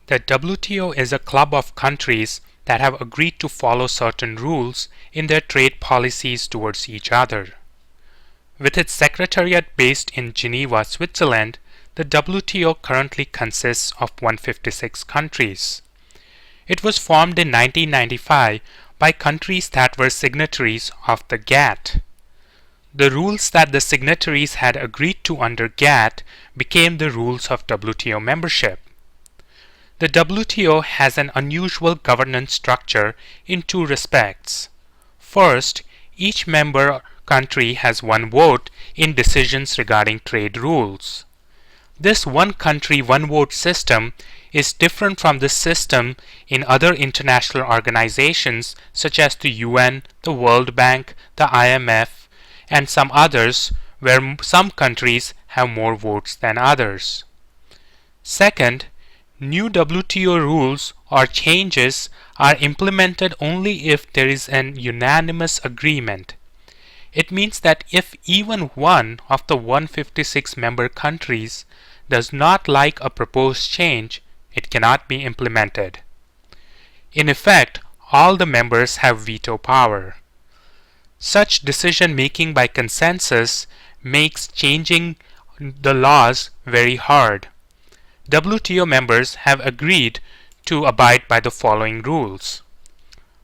The WTO is a club of countries that have agreed to follow certain rules in their trade policies towards each other. With its secretariat based in Geneva, Switzerland, the WTO currently consists of 156 countries. It was formed in 1995 by countries that were signatories of the GATT. The rules that the signatories had agreed to under GATT became the rules of WTO membership. The WTO has an unusual governance structure in two respects. First, each member country has one vote in decisions regarding trade rules. This one country, one vote system is different from the system in other international organizations such as the UN, the World Bank, the IMF, and some others where some countries have more votes than others. Second, new WTO rules or changes are implemented only if there is an unanimous agreement. It means that if even one of the 156 member countries does not like a proposed change, it cannot be implemented. In effect, all the members have veto power. Such decision-making by consensus makes changing the laws very hard. WTO members have agreed to abide by the following rules.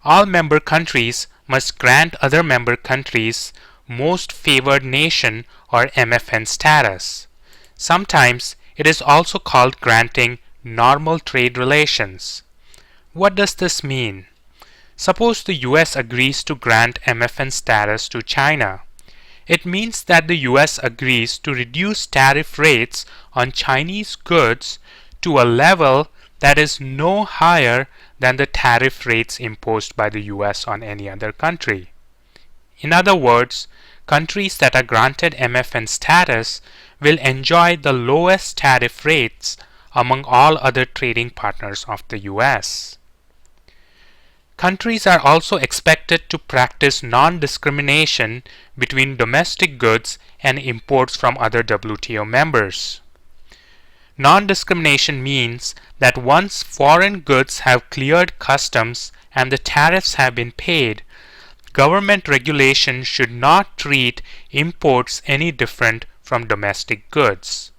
All member countries must grant other member countries Most Favored Nation or MFN status. Sometimes it is also called granting normal trade relations. What does this mean? Suppose the US agrees to grant MFN status to China. It means that the US agrees to reduce tariff rates on Chinese goods to a level that is no higher than the tariff rates imposed by the US on any other country. In other words, countries that are granted MFN status will enjoy the lowest tariff rates among all other trading partners of the US. Countries are also expected to practice non-discrimination between domestic goods and imports from other WTO members. Non-discrimination means that once foreign goods have cleared customs and the tariffs have been paid, government regulation should not treat imports any different from domestic goods.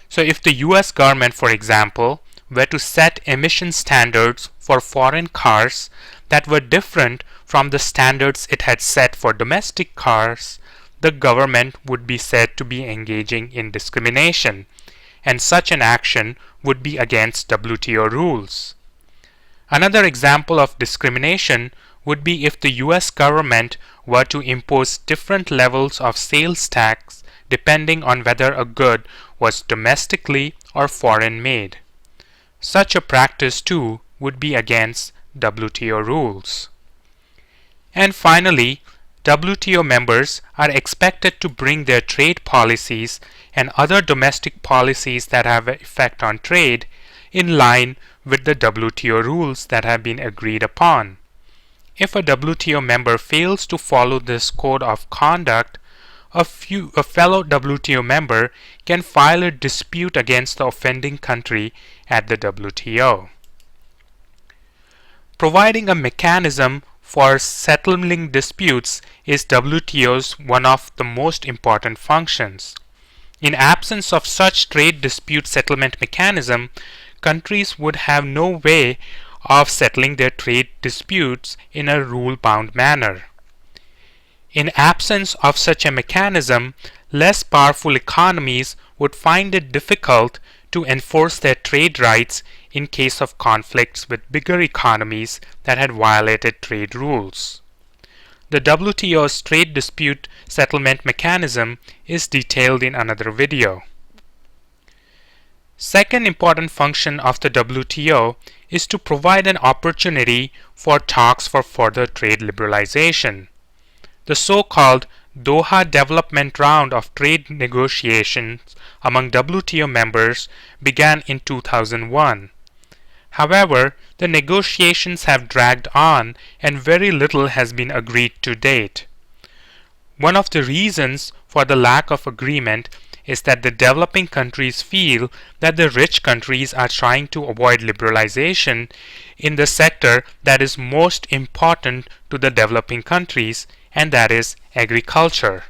So if the US government, for example, were to set emission standards for foreign cars that were different from the standards it had set for domestic cars, the government would be said to be engaging in discrimination, and such an action would be against WTO rules. Another example of discrimination would be if the US government were to impose different levels of sales tax depending on whether a good was domestically or foreign made. Such a practice too would be against WTO rules. And finally, WTO members are expected to bring their trade policies and other domestic policies that have an effect on trade in line with the WTO rules that have been agreed upon. If a WTO member fails to follow this code of conduct, a fellow WTO member can file a dispute against the offending country at the WTO. Providing a mechanism for settling disputes is WTO's one of the most important functions. In absence of such trade dispute settlement mechanism, countries would have no way of settling their trade disputes in a rule-bound manner. In absence of such a mechanism, less powerful economies would find it difficult to enforce their trade rights in case of conflicts with bigger economies that had violated trade rules. The WTO's trade dispute settlement mechanism is detailed in another video. Second important function of the WTO is to provide an opportunity for talks for further trade liberalization. The so-called Doha Development Round of trade negotiations among WTO members began in 2001. However, the negotiations have dragged on and very little has been agreed to date. One of the reasons for the lack of agreement is that the developing countries feel that the rich countries are trying to avoid liberalization in the sector that is most important to the developing countries, and that is agriculture.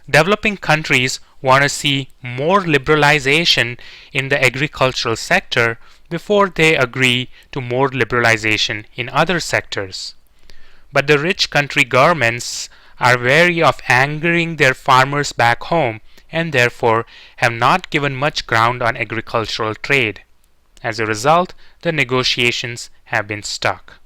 Developing countries want to see more liberalization in the agricultural sector before they agree to more liberalization in other sectors. But the rich country governments are wary of angering their farmers back home and therefore have not given much ground on agricultural trade. As a result, the negotiations have been stuck.